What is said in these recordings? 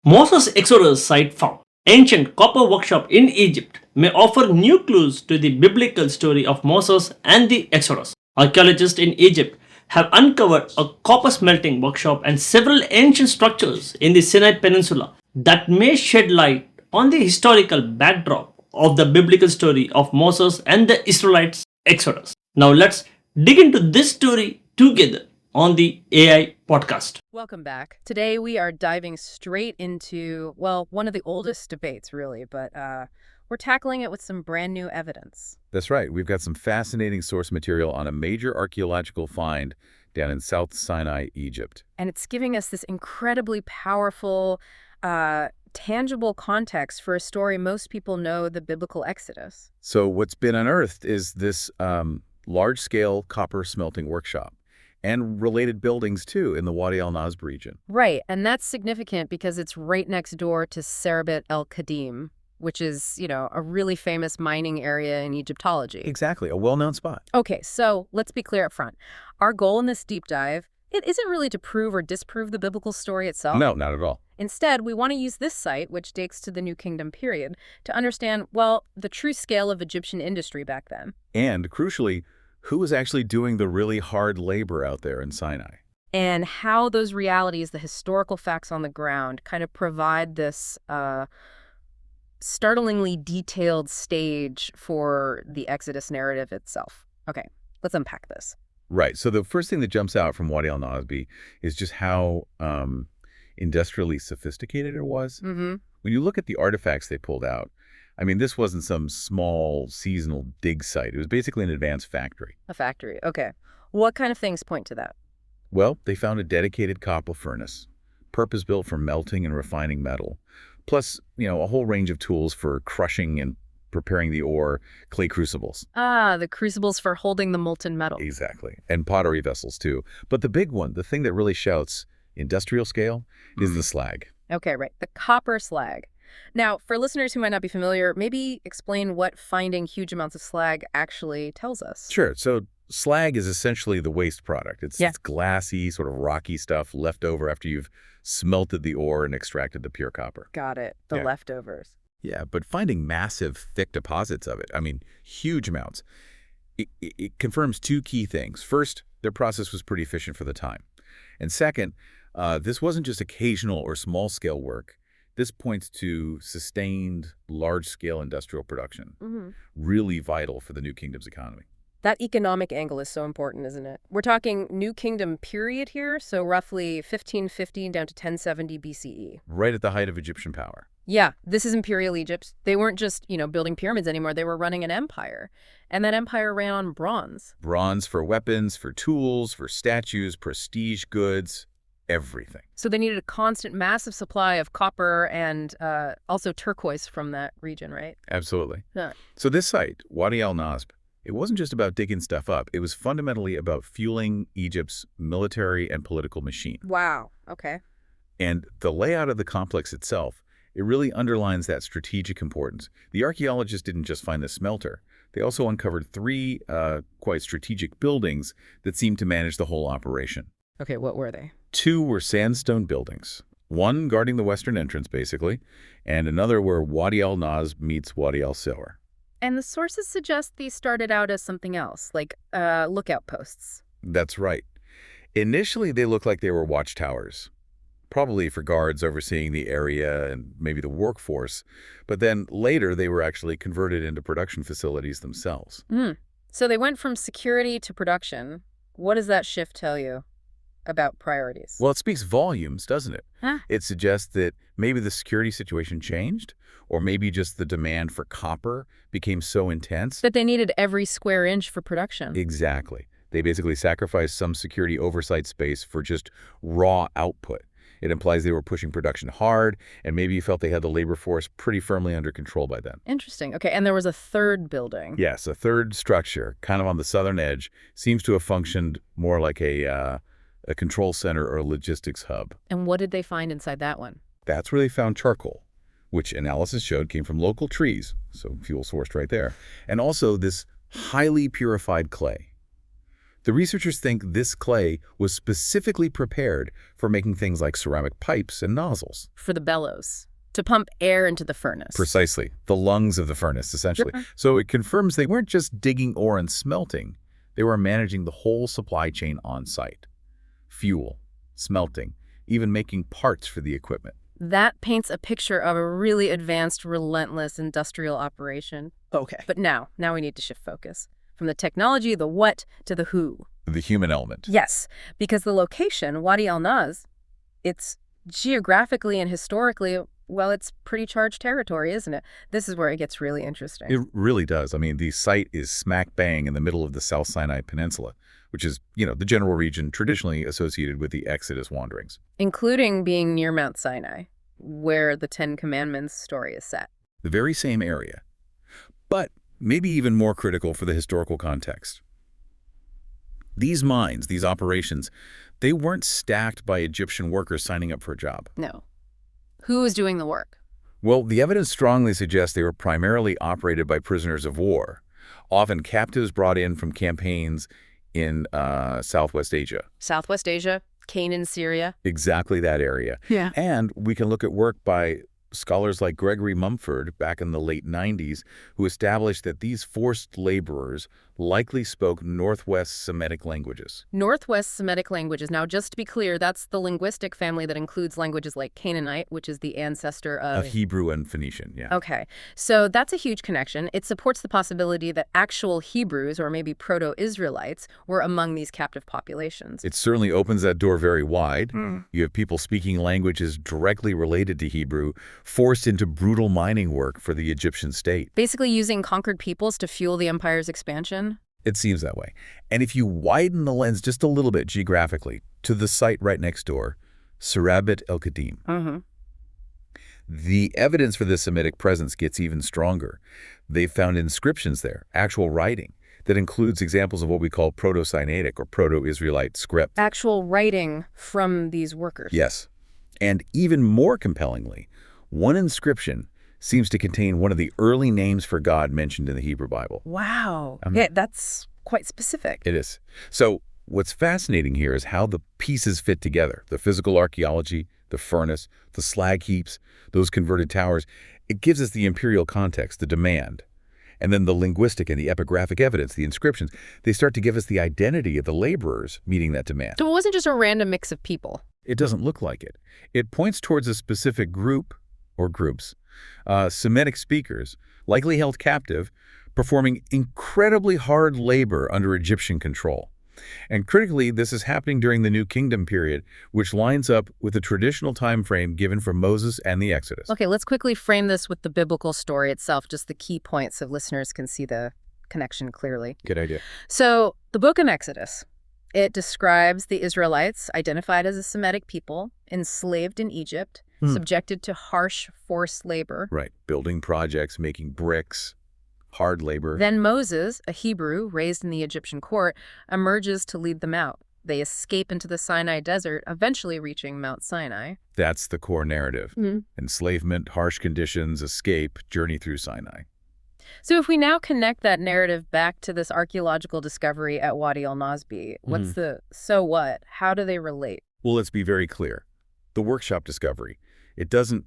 Moses' Exodus site found ancient copper workshop in Egypt may offer new clues to the biblical story of Moses and the Exodus. Archaeologists in Egypt have uncovered a copper smelting workshop and several ancient structures in the Sinai Peninsula that may shed light on the historical backdrop of the biblical story of Moses and the Israelites' Exodus. Now let's dig into this story together on the AI podcast. Welcome back. Today we are diving straight into, well, one of the oldest debates, really, but we're tackling it with some brand new evidence. That's right. We've got some fascinating source material on a major archaeological find down in South Sinai, Egypt. And it's giving us this incredibly powerful, tangible context for a story most people know, the biblical Exodus. So what's been unearthed is this large-scale copper smelting workshop and related buildings, too, in the Wadi al-Nasb region. Right, and that's significant because it's right next door to Serbet el-Kadim, which is, a really famous mining area in Egyptology. Exactly, a well-known spot. Okay, so let's be clear up front. Our goal in this deep dive, it isn't really to prove or disprove the biblical story itself. No, not at all. Instead, we want to use this site, which dates to the New Kingdom period, to understand, well, the true scale of Egyptian industry back then. And, crucially, who was actually doing the really hard labor out there in Sinai? And how those realities, the historical facts on the ground, kind of provide this startlingly detailed stage for the Exodus narrative itself. Okay, let's unpack this. Right. So the first thing that jumps out from Wadi al-Nasb is just how industrially sophisticated it was. Mm-hmm. When you look at the artifacts they pulled out, I mean, this wasn't some small seasonal dig site. It was basically an advanced factory. A factory, okay. What kind of things point to that? Well, they found a dedicated copper furnace, purpose-built for melting and refining metal, plus, a whole range of tools for crushing and preparing the ore, clay crucibles. Ah, the crucibles for holding the molten metal. Exactly. And pottery vessels, too. But the big one, the thing that really shouts industrial scale, is the slag. Okay, right. The copper slag. Now, for listeners who might not be familiar, maybe explain what finding huge amounts of slag actually tells us. Sure. So slag is essentially the waste product. It's Yeah. glassy, sort of rocky stuff left over after you've smelted the ore and extracted the pure copper. Got it. The Yeah. leftovers. Yeah, but finding massive, thick deposits of it, I mean, huge amounts, it confirms two key things. First, their process was pretty efficient for the time. And second, this wasn't just occasional or small-scale work. This points to sustained, large-scale industrial production, really vital for the New Kingdom's economy. That economic angle is so important, isn't it? We're talking New Kingdom period here, so roughly 1550 down to 1070 BCE. Right at the height of Egyptian power. Yeah, this is Imperial Egypt. They weren't just, building pyramids anymore. They were running an empire. And that empire ran on bronze. Bronze for weapons, for tools, for statues, prestige goods, everything. So they needed a constant, massive supply of copper and also turquoise from that region, right? Absolutely. Huh. So this site, Wadi al-Nasb, it wasn't just about digging stuff up. It was fundamentally about fueling Egypt's military and political machine. Wow. Okay. And the layout of the complex itself, it really underlines that strategic importance. The archaeologists didn't just find the smelter. They also uncovered three quite strategic buildings that seemed to manage the whole operation. Okay, what were they? Two were sandstone buildings, one guarding the western entrance, basically, and another where Wadi al-Nasb meets Wadi al-Sawar. And the sources suggest these started out as something else, like lookout posts. That's right. Initially, they looked like they were watchtowers, probably for guards overseeing the area and maybe the workforce. But then later, they were actually converted into production facilities themselves. So they went from security to production. What does that shift tell you about priorities? Well, it speaks volumes, doesn't it? Huh? It suggests that maybe the security situation changed, or maybe just the demand for copper became so intense. That they needed every square inch for production. Exactly. They basically sacrificed some security oversight space for just raw output. It implies they were pushing production hard, and maybe you felt they had the labor force pretty firmly under control by then. Interesting. Okay, and there was a third building. Yes, a third structure, kind of on the southern edge, seems to have functioned more like a control center or a logistics hub. And what did they find inside that one? That's where they found charcoal, which analysis showed came from local trees, so fuel sourced right there, and also this highly purified clay. The researchers think this clay was specifically prepared for making things like ceramic pipes and nozzles. For the bellows, to pump air into the furnace. Precisely. The lungs of the furnace, essentially. Sure. So it confirms they weren't just digging ore and smelting. They were managing the whole supply chain on site. Fuel, smelting, even making parts for the equipment. That paints a picture of a really advanced, relentless industrial operation. Okay. But now we need to shift focus. From the technology, the what, to the who. The human element. Yes, because the location, Wadi al-Nasb, it's geographically and historically, well, it's pretty charged territory, isn't it? This is where it gets really interesting. It really does. I mean, the site is smack bang in the middle of the South Sinai Peninsula, which is, the general region traditionally associated with the Exodus wanderings. Including being near Mount Sinai, where the Ten Commandments story is set. The very same area. But maybe even more critical for the historical context. These mines, these operations, they weren't stacked by Egyptian workers signing up for a job. No. Who was doing the work? Well, the evidence strongly suggests they were primarily operated by prisoners of war, often captives brought in from campaigns in Southwest Asia. Southwest Asia, Canaan, Syria. Exactly that area. Yeah. And we can look at work by scholars like Gregory Mumford back in the late 90s, who established that these forced laborers likely spoke Northwest Semitic languages. Northwest Semitic languages. Now, just to be clear, that's the linguistic family that includes languages like Canaanite, which is the ancestor of Hebrew and Phoenician, yeah. Okay, so that's a huge connection. It supports the possibility that actual Hebrews, or maybe Proto-Israelites, were among these captive populations. It certainly opens that door very wide. You have people speaking languages directly related to Hebrew, forced into brutal mining work for the Egyptian state. Basically using conquered peoples to fuel the empire's expansion. It seems that way. And if you widen the lens just a little bit geographically to the site right next door, Sarabat el-Qadim, the evidence for this Semitic presence gets even stronger. They've found inscriptions there, actual writing, that includes examples of what we call Proto-Sinaitic or Proto-Israelite script. Actual writing from these workers. Yes. And even more compellingly, one inscription seems to contain one of the early names for God mentioned in the Hebrew Bible. Wow. Yeah, that's quite specific. It is. So what's fascinating here is how the pieces fit together. The physical archaeology, the furnace, the slag heaps, those converted towers. It gives us the imperial context, the demand. And then the linguistic and the epigraphic evidence, the inscriptions, they start to give us the identity of the laborers meeting that demand. So it wasn't just a random mix of people. It doesn't look like it. It points towards a specific group or groups, Semitic speakers, likely held captive, performing incredibly hard labor under Egyptian control. And critically, this is happening during the New Kingdom period, which lines up with the traditional time frame given for Moses and the Exodus. Okay, let's quickly frame this with the biblical story itself, just the key points so listeners can see the connection clearly. Good idea. So the book of Exodus, it describes the Israelites, identified as a Semitic people, enslaved in Egypt, subjected to harsh forced labor. Right. Building projects, making bricks, hard labor. Then Moses, a Hebrew raised in the Egyptian court, emerges to lead them out. They escape into the Sinai desert, eventually reaching Mount Sinai. That's the core narrative. Enslavement, harsh conditions, escape, journey through Sinai. So if we now connect that narrative back to this archaeological discovery at Wadi al-Nasb, what's the so what? How do they relate? Well, let's be very clear. The workshop discovery, it doesn't,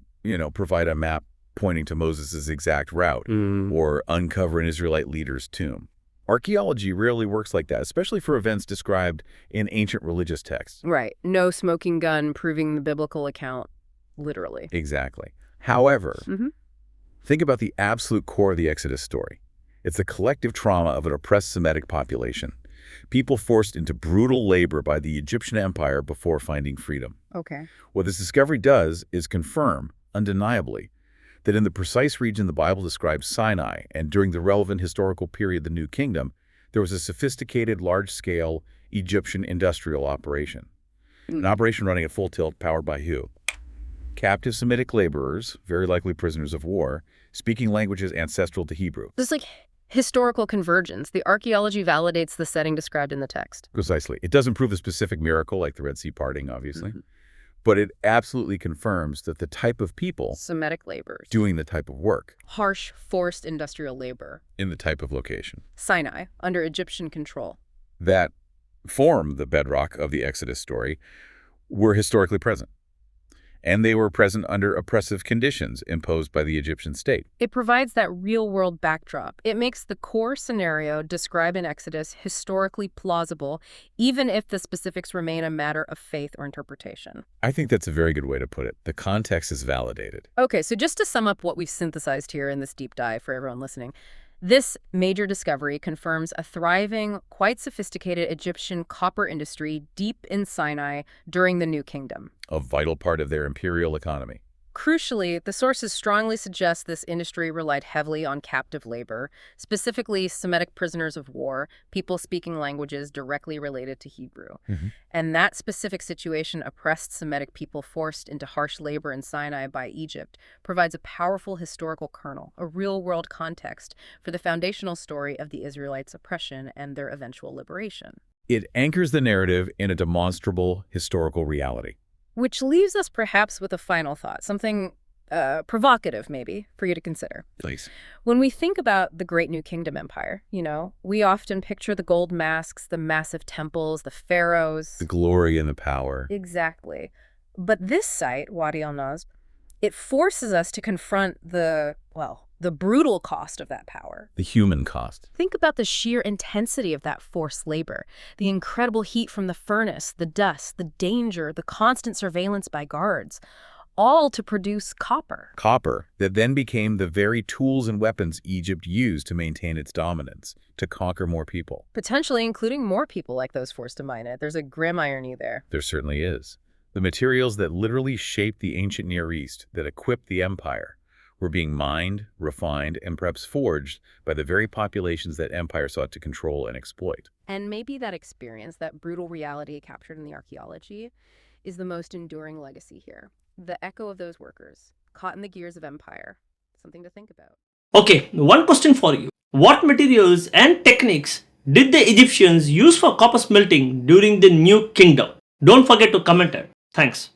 provide a map pointing to Moses' exact route or uncover an Israelite leader's tomb. Archaeology rarely works like that, especially for events described in ancient religious texts. Right. No smoking gun proving the biblical account, literally. Exactly. However, think about the absolute core of the Exodus story. It's the collective trauma of an oppressed Semitic population. People forced into brutal labor by the Egyptian Empire before finding freedom. Okay. What this discovery does is confirm, undeniably, that in the precise region the Bible describes Sinai, and during the relevant historical period, the New Kingdom, there was a sophisticated, large-scale Egyptian industrial operation. An operation running at full tilt, powered by who? Captive Semitic laborers, very likely prisoners of war, speaking languages ancestral to Hebrew. This is like historical convergence. The archaeology validates the setting described in the text. Precisely. It doesn't prove a specific miracle like the Red Sea parting, obviously. But it absolutely confirms that the type of people Semitic laborers. doing the type of work Harsh, forced industrial labor. in the type of location. Sinai, under Egyptian control. That form the bedrock of the Exodus story were historically present. And they were present under oppressive conditions imposed by the Egyptian state. It provides that real-world backdrop. It makes the core scenario described in Exodus historically plausible, even if the specifics remain a matter of faith or interpretation. I think that's a very good way to put it. The context is validated. Okay, so just to sum up what we've synthesized here in this deep dive for everyone listening, this major discovery confirms a thriving, quite sophisticated Egyptian copper industry deep in Sinai during the New Kingdom. A vital part of their imperial economy. Crucially, the sources strongly suggest this industry relied heavily on captive labor, specifically Semitic prisoners of war, people speaking languages directly related to Hebrew. And that specific situation oppressed Semitic people forced into harsh labor in Sinai by Egypt provides a powerful historical kernel, a real-world context for the foundational story of the Israelites' oppression and their eventual liberation. It anchors the narrative in a demonstrable historical reality. Which leaves us perhaps with a final thought, something provocative maybe for you to consider. Please. When we think about the Great New Kingdom Empire, we often picture the gold masks, the massive temples, the pharaohs. The glory and the power. Exactly. But this site, Wadi al-Nasb, it forces us to confront the brutal cost of that power. The human cost. Think about the sheer intensity of that forced labor, the incredible heat from the furnace, the dust, the danger, the constant surveillance by guards, all to produce copper. Copper that then became the very tools and weapons Egypt used to maintain its dominance, to conquer more people. Potentially including more people like those forced to mine it. There's a grim irony there. There certainly is. The materials that literally shaped the ancient Near East, that equipped the empire, were being mined, refined, and perhaps forged by the very populations that empire sought to control and exploit. And maybe that experience, that brutal reality captured in the archaeology, is the most enduring legacy here. The echo of those workers, caught in the gears of empire. Something to think about. Okay, one question for you. What materials and techniques did the Egyptians use for copper smelting during the New Kingdom? Don't forget to comment it. Thanks.